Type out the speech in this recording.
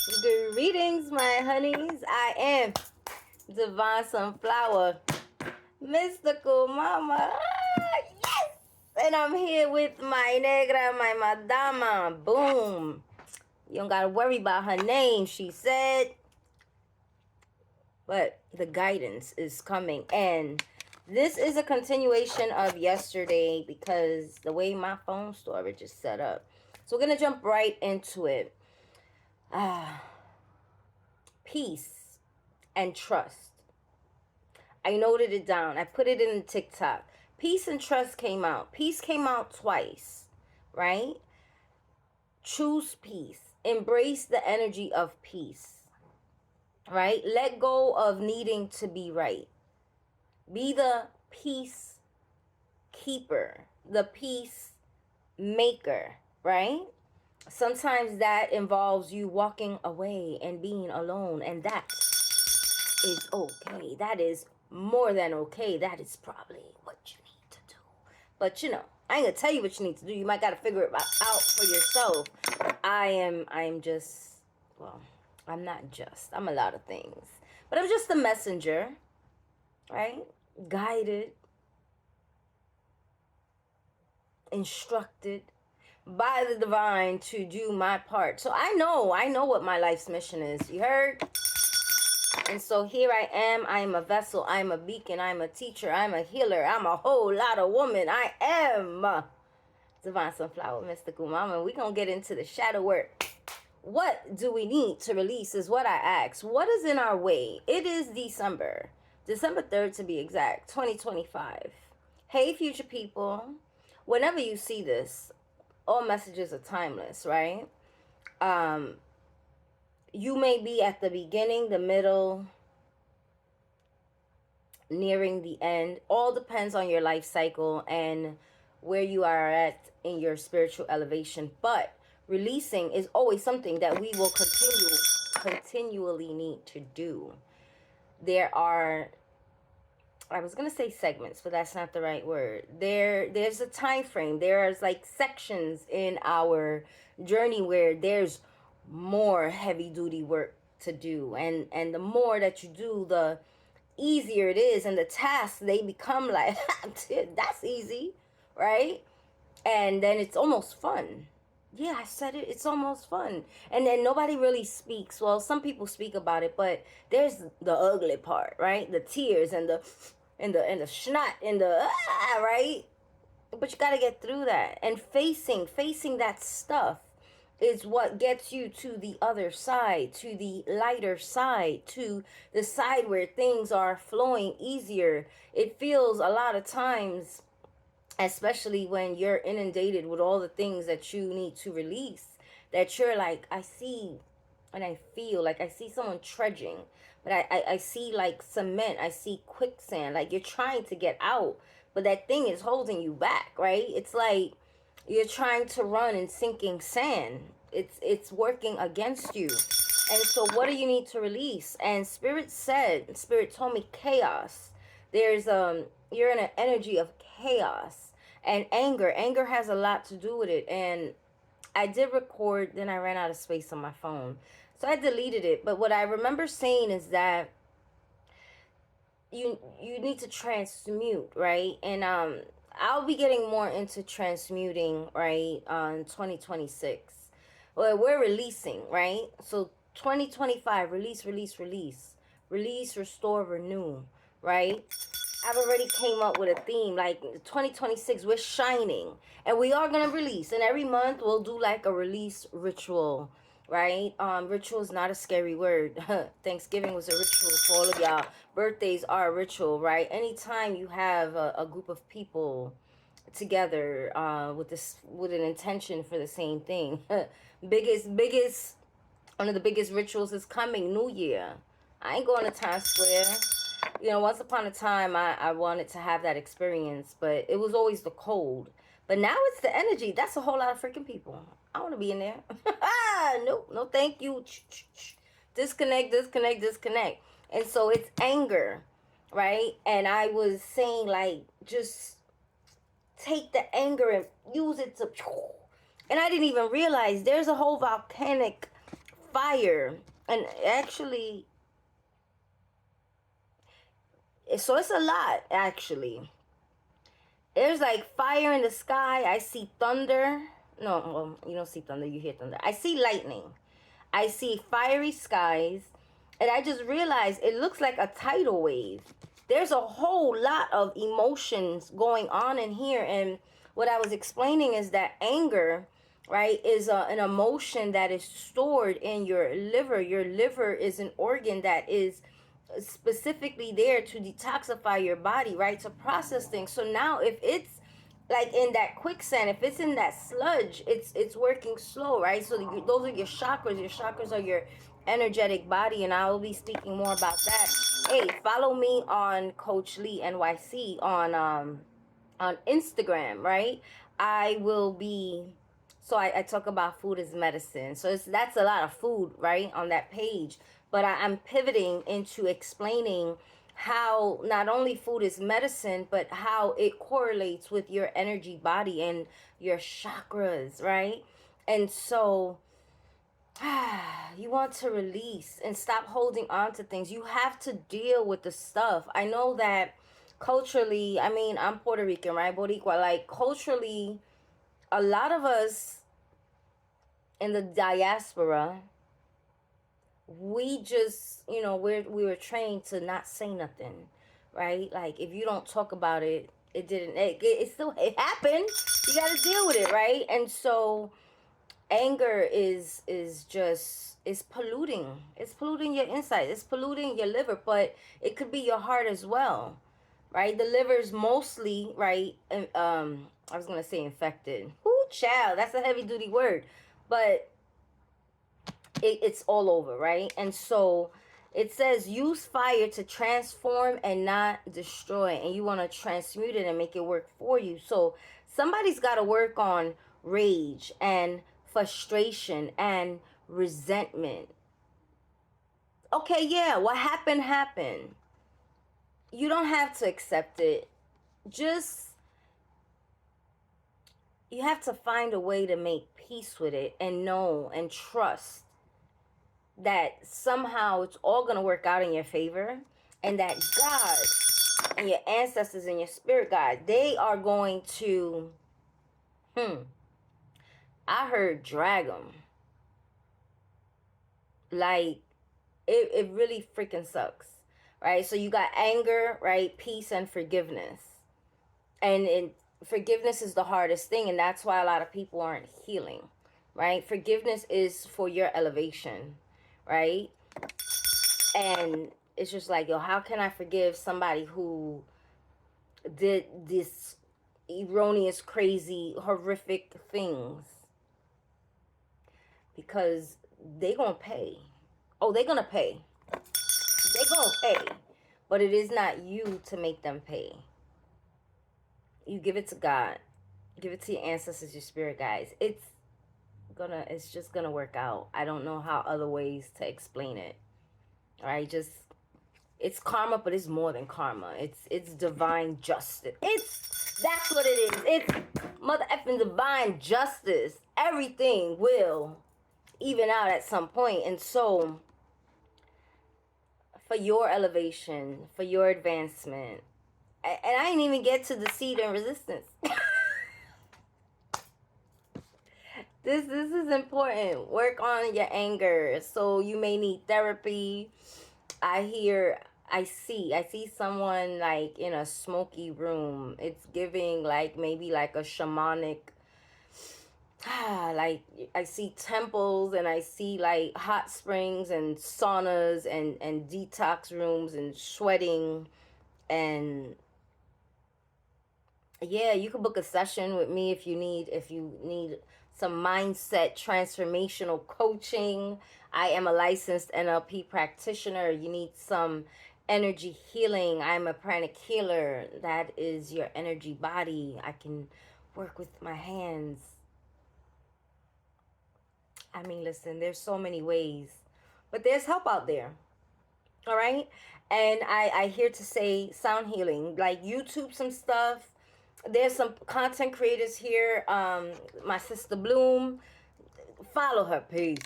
Greetings, my honeys. I am Divine Sunflower, Mystical Mama. Yes! And I'm here with my Negra, my Madama. Boom. You don't gotta worry about her name, she said. But the guidance is coming. And this is a continuation of yesterday because the way my phone storage is set up. So we're gonna jump right into it. Peace and trust. I noted it down. I put it in TikTok. Peace and trust came out. Peace came out twice, right? Choose peace. Embrace the energy of peace, right? Let go of needing to be right. Be the peace keeper, the peace maker, right? Sometimes that involves you walking away and being alone, and that is okay. That is more than okay. That is probably what you need to do. But I ain't gonna tell you what you need to do. You might gotta figure it out for yourself. I'm just, well, I'm not just. I'm a lot of things. But I'm just a messenger, right? Guided, instructed by the divine to do my part. So I know what my life's mission is. You heard? And so here I am. I am a vessel. I am a beacon. I am a teacher. I am a healer. I'm a whole lot of woman. I am Divine Sunflower, Mystical Mama. We're going to get into the shadow work. What do we need to release is what I ask. What is in our way? It is December 3rd to be exact, 2025. Hey, future people. Whenever you see this, all messages are timeless, right? You may be at the beginning, the middle, nearing the end. All depends on your life cycle and where you are at in your spiritual elevation. But releasing is always something that we will continually need to do. There are, I was gonna say segments, but that's not the right word. There's a time frame. There's like sections in our journey where there's more heavy duty work to do, and the more that you do, the easier it is, and the tasks, they become like that's easy, right? And then it's almost fun. Yeah, I said it. It's almost fun. And then nobody really speaks. Well, some people speak about it, but there's the ugly part, right? The tears and the snot and the right? But you got to get through that. And facing that stuff is what gets you to the other side, to the lighter side, to the side where things are flowing easier. It feels a lot of times, especially when you're inundated with all the things that you need to release, that you're like, I see and I feel like I see someone trudging, but I see like cement, I see quicksand, like you're trying to get out, but that thing is holding you back, right? It's like you're trying to run in sinking sand. It's working against you. And so what do you need to release? And Spirit told me chaos. There's you're in an energy of chaos and anger. Anger has a lot to do with it. And I did record, then I ran out of space on my phone. So I deleted it. But what I remember saying is that you need to transmute, right? And I'll be getting more into transmuting, right, on 2026. Well, we're releasing, right? So 2025, release, restore, renew, right? I've already came up with a theme, like 2026, we're shining, and we are going to release, and every month we'll do like a release ritual, right? Ritual is not a scary word. Thanksgiving was a ritual for all of y'all. Birthdays are a ritual, right? Anytime you have a group of people together with an intention for the same thing. biggest One of the biggest rituals is coming, New Year. I ain't going to Times Square. Once upon a time, I wanted to have that experience, but it was always the cold. But now it's the energy. That's a whole lot of freaking people. I want to be in there. Nope, no thank you. Disconnect. And so it's anger, right? And I was saying, like, just take the anger and use it to... And I didn't even realize there's a whole volcanic fire. And actually, so it's a lot, actually. There's like fire in the sky. I see thunder. No, well, you don't see thunder, you hear thunder. I see lightning. I see fiery skies. And I just realized it looks like a tidal wave. There's a whole lot of emotions going on in here. And what I was explaining is that anger, right, is an emotion that is stored in your liver. Your liver is an organ that is specifically there to detoxify your body, right, to process things. So now if it's like in that quicksand, if it's in that sludge, it's working slow, right? So those are your chakras. Your chakras are your energetic body, and I will be speaking more about that. Hey, follow me on Coach Lee NYC on Instagram, right? I will be, so I talk about food as medicine. So that's a lot of food, right, on that page. But I'm pivoting into explaining how not only food is medicine, but how it correlates with your energy body and your chakras, right? And so you want to release and stop holding on to things. You have to deal with the stuff. I know that culturally, I mean, I'm Puerto Rican, right? Boricua, like culturally, a lot of us in the diaspora, we just, we were trained to not say nothing, right? Like if you don't talk about it, it happened. You got to deal with it, right? And so anger is polluting. It's polluting your inside. It's polluting your liver, but it could be your heart as well, right? The liver's mostly, right, I was gonna say infected. Whoo, child, that's a heavy duty word, but it's all over, right? And so it says use fire to transform and not destroy, and you want to transmute it and make it work for you. So somebody's got to work on rage and frustration and resentment. Okay, yeah, what happened. You don't have to accept it. Just, you have to find a way to make peace with it and know and trust that somehow it's all going to work out in your favor, and that God and your ancestors and your spirit guide, they are going to, I heard drag them. Like, it really freaking sucks, right? So you got anger, right? Peace and forgiveness. And forgiveness is the hardest thing, and that's why a lot of people aren't healing, right? Forgiveness is for your elevation, right? And it's just like, yo, how can I forgive somebody who did this erroneous, crazy, horrific things? Because they gonna pay. Oh, they gonna pay. They gonna pay. But it is not you to make them pay. You give it to God. Give it to your ancestors, your spirit guides. It's just gonna work out. I don't know how other ways to explain it. All right, it's karma, but it's more than karma. It's divine justice. That's what it is. It's mother effing divine justice. Everything will even out at some point. And so for your elevation, for your advancement, and I didn't even get to the seed and resistance. This is important. Work on your anger. So you may need therapy. I see someone like in a smoky room. It's giving like maybe like a shamanic, like I see temples, and I see like hot springs and saunas and detox rooms and sweating. And yeah, you can book a session with me if you need some mindset transformational coaching. I am a licensed NLP practitioner. You need some energy healing. I'm a pranic healer. That is your energy body. I can work with my hands. I mean, listen, there's so many ways, but there's help out there. All right. And I hear to say sound healing, like YouTube some stuff. There's some content creators here. My sister Bloom, follow her, please.